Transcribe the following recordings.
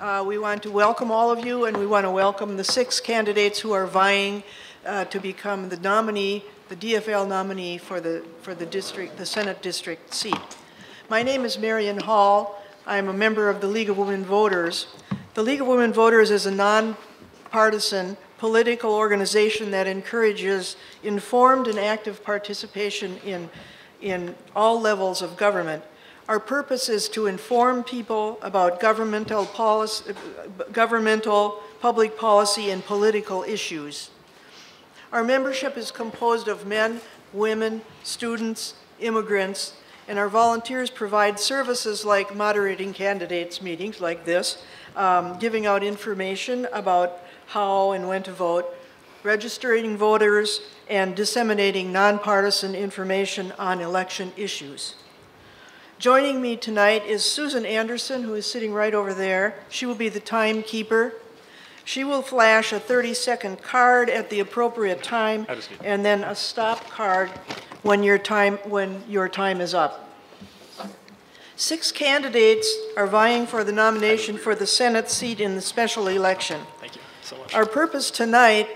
We want to welcome all of you, and we want to welcome the 6 candidates who are vying to become the nominee, the DFL nominee for the Senate district seat. My name is Marion Hall. I'm a member of the League of Women Voters. The League of Women Voters is a nonpartisan political organization that encourages informed and active participation in all levels of government. Our purpose is to inform people about governmental, public policy, and political issues. Our membership is composed of men, women, students, immigrants, and our volunteers provide services like moderating candidates meetings like this, giving out information about how and when to vote, registering voters, and disseminating nonpartisan information on election issues. Joining me tonight is Susan Anderson, who is sitting right over there. She will be the timekeeper. She will flash a 30-second card at the appropriate time, and then a stop card when your time is up. 6 candidates are vying for the nomination for the Senate seat in the special election. Thank you so much. Our purpose tonight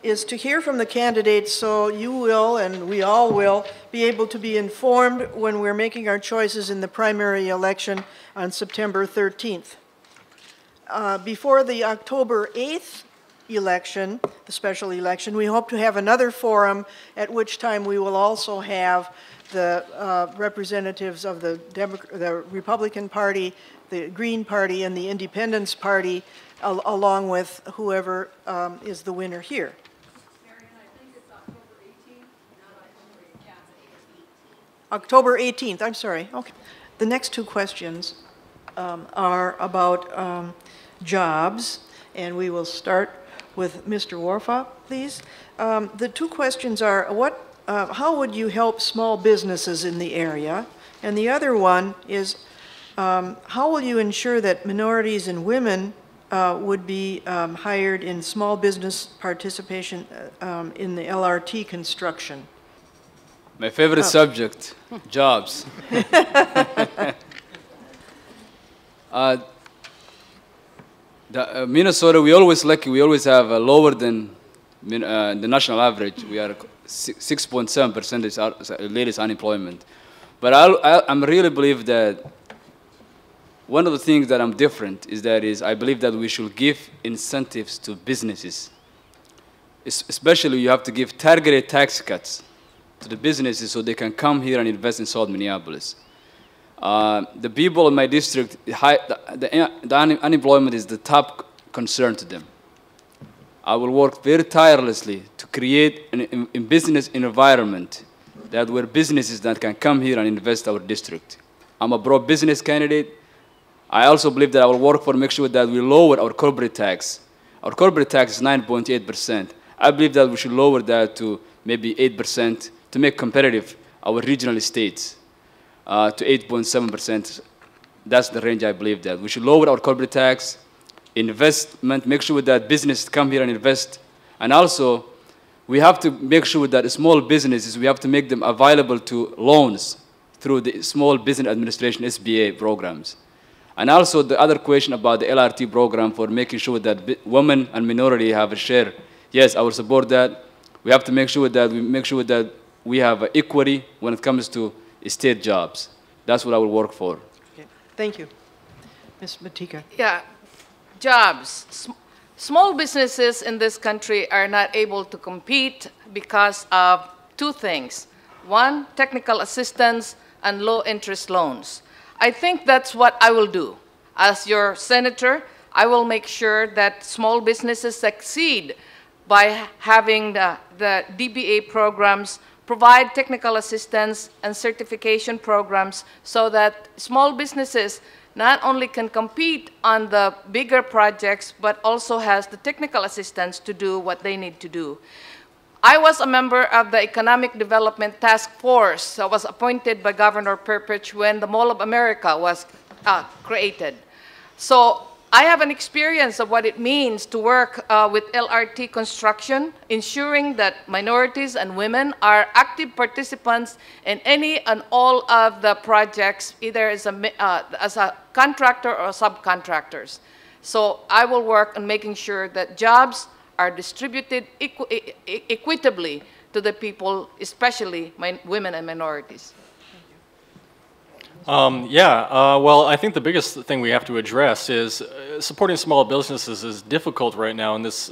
is to hear from the candidates so you will, and we all will, be able to be informed when we're making our choices in the primary election on September 13th. Before the October 8th election, the special election, we hope to have another forum at which time we will also have the representatives of the Republican Party, the Green Party, and the Independence Party, along with whoever is the winner here. October 18th, I'm sorry. Okay. The next 2 questions are about jobs, and we will start with Mr. Warfa, please. The 2 questions are, how would you help small businesses in the area? And the other one is, how will you ensure that minorities and women would be hired in small business participation in the LRT construction? My favorite subject, jobs. Minnesota, we always lucky. We always have lower than the national average. We are 6.7% latest unemployment. But I really believe that one of the things that I'm different is I believe that we should give incentives to businesses. Especially you have to give targeted tax cuts to the businesses so they can come here and invest in South Minneapolis. The people in my district, the unemployment is the top concern to them. I will work very tirelessly to create a business environment where businesses that can come here and invest in our district. I'm a pro-business candidate. I also believe that I will work for make sure that we lower our corporate tax. Our corporate tax is 9.8%. I believe that we should lower that to maybe 8% to make competitive our regional states to 8.7%. That's the range I believe that. We should lower our corporate tax, investment, make sure that businesses come here and invest. And also, we have to make sure that small businesses, we have to make them available to loans through the Small Business Administration SBA programs. And also the other question about the LRT program for making sure that women and minority have a share. Yes, I will support that. We have to make sure that we have equity when it comes to state jobs. That's what I will work for. Okay. Thank you. Ms. Matika. Yeah, jobs. Small businesses in this country are not able to compete because of 2 things. 1, technical assistance and low interest loans. I think that's what I will do. As your senator, I will make sure that small businesses succeed by having the DBA programs, provide technical assistance and certification programs so that small businesses not only can compete on the bigger projects, but also has the technical assistance to do what they need to do. I was a member of the Economic Development Task Force that was appointed by Governor Perpich when the Mall of America was created. So I have an experience of what it means to work with LRT construction, ensuring that minorities and women are active participants in any and all of the projects, either as a contractor or subcontractors. So I will work on making sure that jobs are distributed equitably to the people, especially women and minorities. Well, I think the biggest thing we have to address is supporting small businesses is difficult right now in this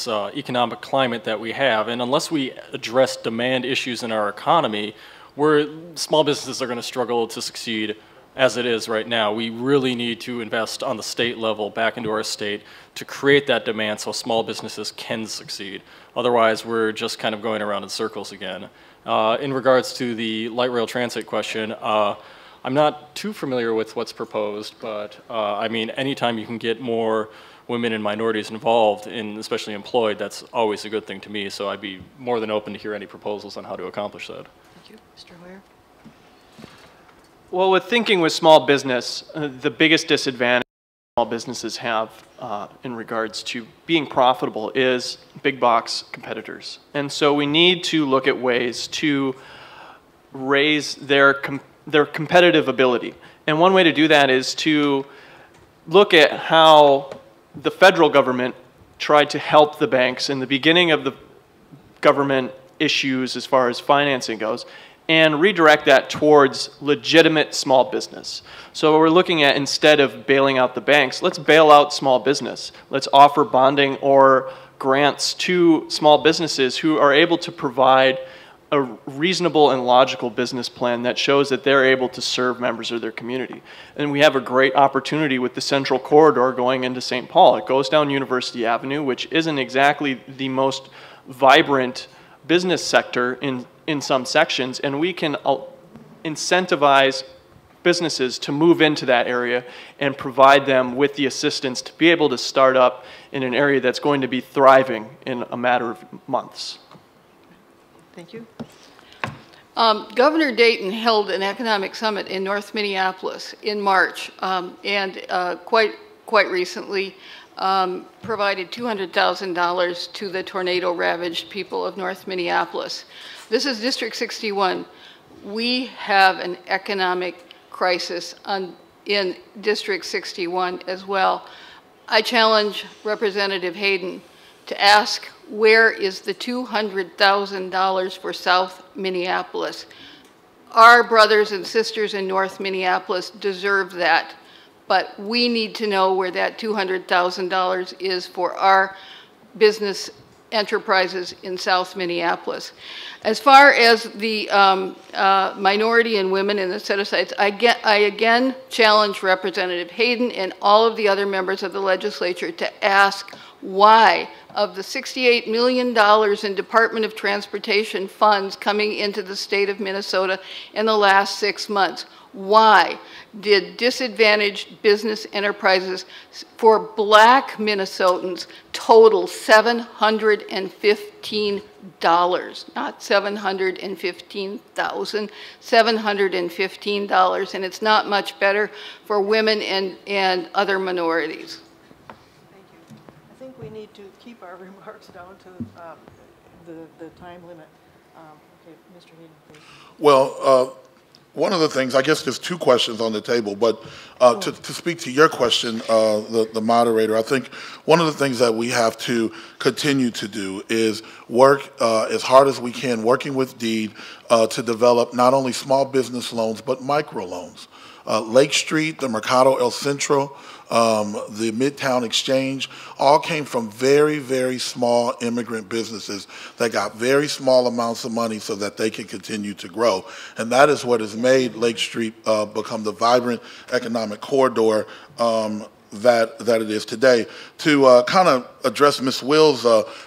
economic climate that we have, and unless we address demand issues in our economy, small businesses are going to struggle to succeed as it is right now. We really need to invest on the state level back into our state to create that demand so small businesses can succeed. Otherwise, we're just kind of going around in circles again. In regards to the light rail transit question, I'm not too familiar with what's proposed, but I mean, anytime you can get more women and minorities involved, especially employed, that's always a good thing to me. So I'd be more than open to hear any proposals on how to accomplish that. Thank you. Mr. Hoyer? Well, with thinking with small business, the biggest disadvantage small businesses have in regards to being profitable is big box competitors. And so we need to look at ways to raise their competitive ability. And one way to do that is to look at how the federal government tried to help the banks in the beginning of the government issues as far as financing goes, and redirect that towards legitimate small business. So we're looking at, instead of bailing out the banks, let's bail out small business. Let's offer bonding or grants to small businesses who are able to provide a reasonable and logical business plan that shows that they're able to serve members of their community. And we have a great opportunity with the Central Corridor going into St. Paul. It goes down University Avenue, which isn't exactly the most vibrant business sector in some sections, and we can incentivize businesses to move into that area and provide them with the assistance to be able to start up in an area that's going to be thriving in a matter of months. Thank you. Governor Dayton held an economic summit in North Minneapolis in March, and quite recently provided $200,000 to the tornado-ravaged people of North Minneapolis. This is District 61. We have an economic crisis in District 61 as well. I challenge Representative Hayden to ask, where is the $200,000 for South Minneapolis? Our brothers and sisters in North Minneapolis deserve that, but we need to know where that $200,000 is for our business enterprises in South Minneapolis. As far as the minority and women in the set-asides, I again challenge Representative Hayden and all of the other members of the legislature to ask why, of the $68 million in Department of Transportation funds coming into the state of Minnesota in the last 6 months, why did disadvantaged business enterprises for black Minnesotans total $715, not $715,000, $715, and it's not much better for women and other minorities. Thank you. I think we need to keep our remarks down to the time limit. Okay, Mr. Hayden, please. Well, one of the things, I guess there's two questions on the table, but to speak to your question, the moderator, I think one of the things that we have to continue to do is work as hard as we can, working with DEED to develop not only small business loans, but microloans. Lake Street, the Mercado El Centro, the Midtown Exchange, all came from very, very small immigrant businesses that got very small amounts of money so that they can continue to grow. And that is what has made Lake Street become the vibrant economic corridor that it is today. To kind of address Ms. Will's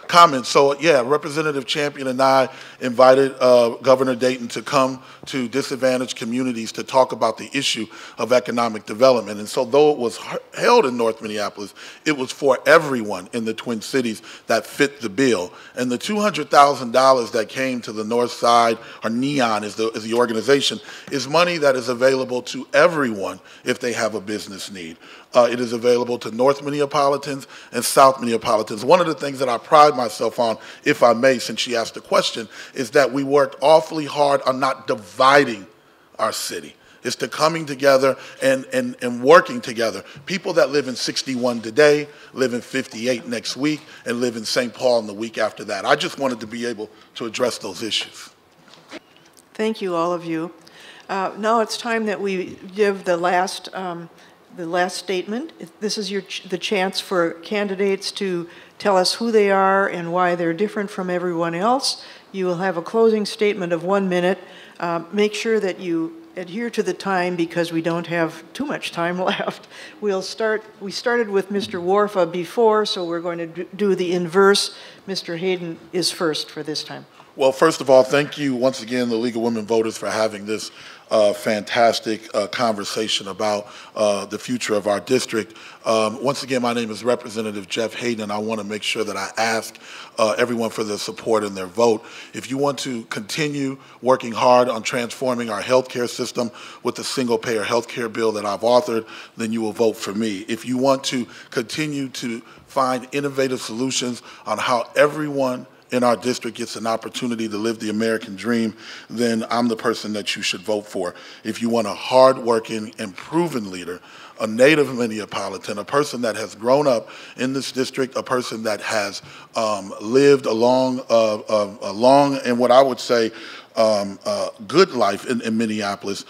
comments, so yeah, Representative Champion and I invited Governor Dayton to come to disadvantaged communities to talk about the issue of economic development. And so though it was held in North Minneapolis, it was for everyone in the Twin Cities that fit the bill. And the $200,000 that came to the North Side, or NEON is the organization, is money that is available to everyone if they have a business need. It is available to North Minneapolitans and South Minneapolitans. One of the things that I pride myself on, if I may, since she asked the question, is that we worked awfully hard on not dividing our city. is to coming together and working together. People that live in 61 today, live in 58 next week, and live in St. Paul in the week after that. I just wanted to be able to address those issues. Thank you, all of you. Now it's time that we give the last statement. This is the chance for candidates to tell us who they are and why they're different from everyone else. You will have a closing statement of 1 minute. Make sure that you adhere to the time because we don't have too much time left. We started with Mr. Warfa before, so we're going to do the inverse. Mr. Hayden is first for this time. Well, first of all, thank you once again, the League of Women Voters, for having this fantastic conversation about the future of our district. Once again, my name is Representative Jeff Hayden, and I want to make sure that I ask everyone for their support and their vote. If you want to continue working hard on transforming our healthcare system with the single-payer healthcare bill that I've authored, then you will vote for me. If you want to continue to find innovative solutions on how everyone in our district gets an opportunity to live the American dream, then I'm the person that you should vote for. If you want a hard-working and proven leader, a native Minneapolitan, a person that has grown up in this district, a person that has lived a long and what I would say good life in Minneapolis,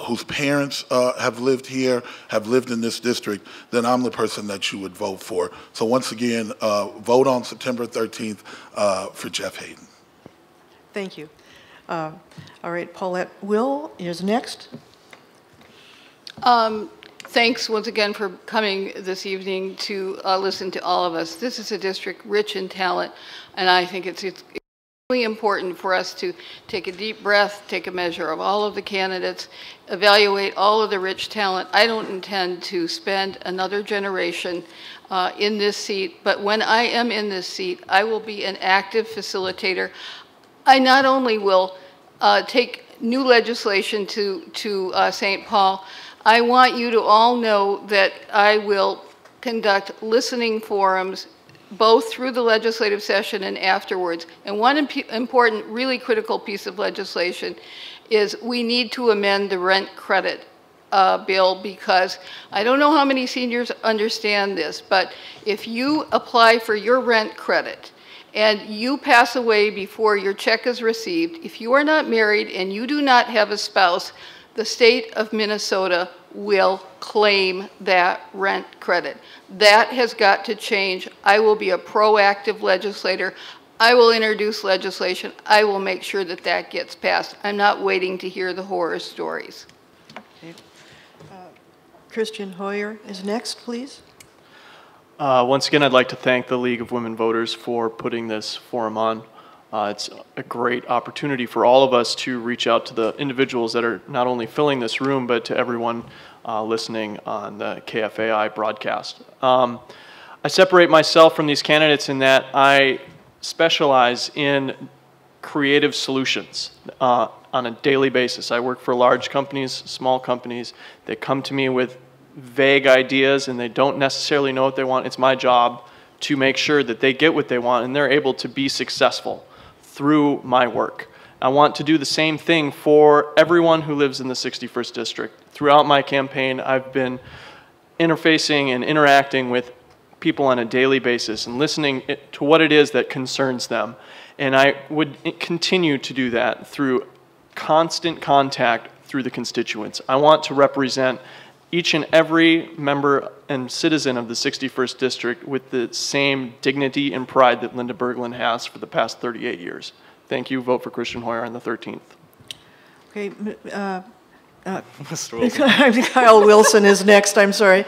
whose parents have lived here, have lived in this district, then I'm the person that you would vote for. So once again, vote on September 13th for Jeff Hayden. Thank you. All right, Paulette Will is next. Thanks once again for coming this evening to listen to all of us. This is a district rich in talent, and I think it's really important for us to take a deep breath, take a measure of all of the candidates, evaluate all of the rich talent. I don't intend to spend another generation in this seat, but when I am in this seat, I will be an active facilitator. I not only will take new legislation to St. Paul, I want you to all know that I will conduct listening forums both through the legislative session and afterwards. And one important, really critical piece of legislation is we need to amend the rent credit bill, because I don't know how many seniors understand this, but if you apply for your rent credit and you pass away before your check is received, if you are not married and you do not have a spouse, the state of Minnesota will claim that rent credit. That has got to change. I will be a proactive legislator. I will introduce legislation. I will make sure that that gets passed. I'm not waiting to hear the horror stories. Okay. Christian Hoyer is next, please. Once again, I'd like to thank the League of Women Voters for putting this forum on. It's a great opportunity for all of us to reach out to the individuals that are not only filling this room, but to everyone listening on the KFAI broadcast. I separate myself from these candidates in that I specialize in creative solutions on a daily basis. I work for large companies, small companies. They come to me with vague ideas and they don't necessarily know what they want. It's my job to make sure that they get what they want and they're able to be successful through my work. I want to do the same thing for everyone who lives in the 61st District. Throughout my campaign, I've been interfacing and interacting with people on a daily basis and listening to what it is that concerns them. And I would continue to do that through constant contact through the constituents. I want to represent each and every member and citizen of the 61st District with the same dignity and pride that Linda Berglund has for the past 38 years. Thank you. Vote for Christian Hoyer on the 13th. Okay. Mr. Wilson. Kyle Wilson is next. I'm sorry.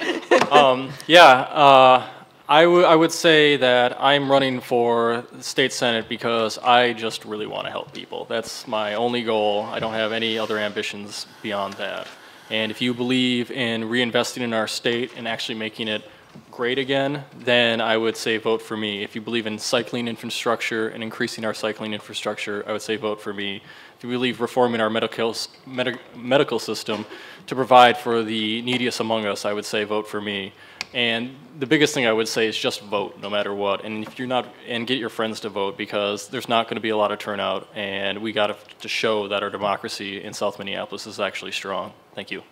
I would say that I'm running for the state senate because I just really want to help people. That's my only goal. I don't have any other ambitions beyond that. And if you believe in reinvesting in our state and actually making it great again, then I would say vote for me. If you believe in cycling infrastructure and increasing our cycling infrastructure, I would say vote for me. If you believe reforming our medical system to provide for the neediest among us, I would say vote for me. And the biggest thing I would say is just vote no matter what. And if you're not, and get your friends to vote, because there's not going to be a lot of turnout, and we got to show that our democracy in South Minneapolis is actually strong. Thank you.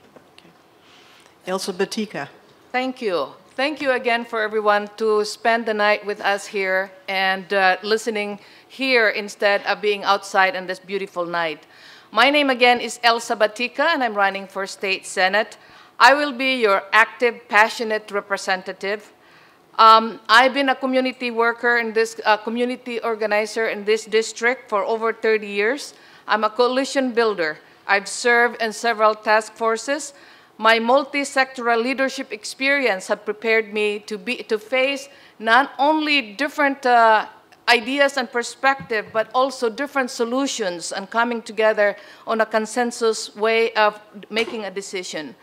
Elsa Batika. Thank you. Thank you again for everyone to spend the night with us here and listening here instead of being outside on this beautiful night. My name again is Elsa Batika, and I'm running for State Senate. I will be your active, passionate representative. I've been a community worker in this community organizer in this district for over 30 years. I'm a coalition builder. I've served in several task forces. My multi-sectoral leadership experience have prepared me to face not only different ideas and perspective, but also different solutions and coming together on a consensus way of making a decision.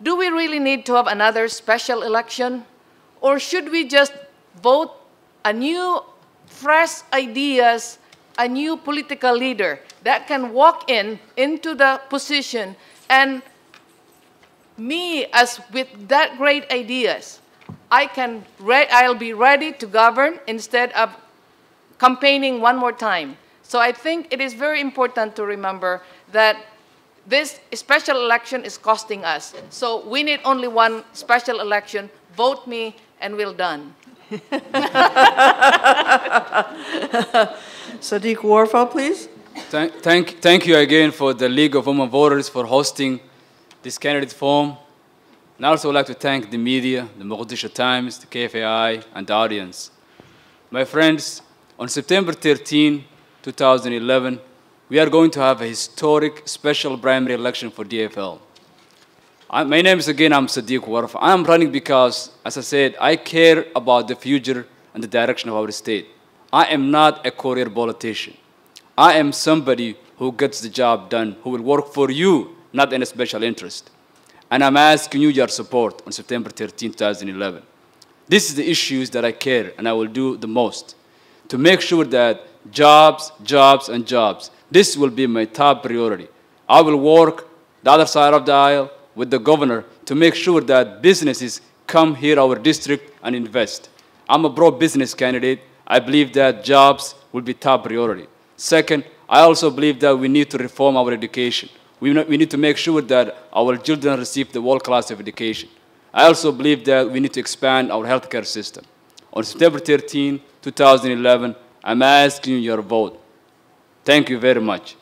Do we really need to have another special election? Or should we just vote a new, fresh ideas, a new political leader that can walk into the position, and me, as with that great ideas, I'll be ready to govern instead of campaigning one more time. So I think it is very important to remember that this special election is costing us. So we need only one special election. Vote me, and we're done. Sadiq Warfa, please. Thank you again for the League of Women Voters for hosting this candidate forum. And I also would like to thank the media, the Mogadishu Times, the KFAI, and the audience. My friends, on September 13, 2011, we are going to have a historic special primary election for DFL. My name is, again, I'm Sadiq Warfa. I'm running because, as I said, I care about the future and the direction of our state. I am not a career politician. I am somebody who gets the job done, who will work for you, not in a special interest. And I'm asking you your support on September 13, 2011. This is the issues that I care and I will do the most to make sure that jobs, jobs, and jobs, this will be my top priority. I will work the other side of the aisle with the governor to make sure that businesses come here, our district, and invest. I'm a pro-business candidate. I believe that jobs will be top priority. Second, I also believe that we need to reform our education. We need to make sure that our children receive the world-class of education. I also believe that we need to expand our healthcare system. On September 13, 2011, I'm asking you your vote. Thank you very much.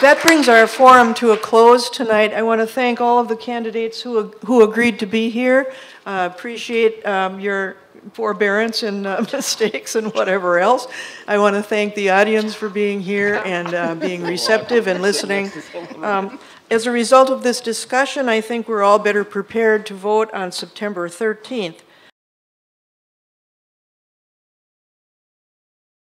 That brings our forum to a close tonight. I want to thank all of the candidates who agreed to be here. Appreciate your forbearance and mistakes and whatever else. I want to thank the audience for being here and being receptive and listening. As a result of this discussion, I think we're all better prepared to vote on September 13th.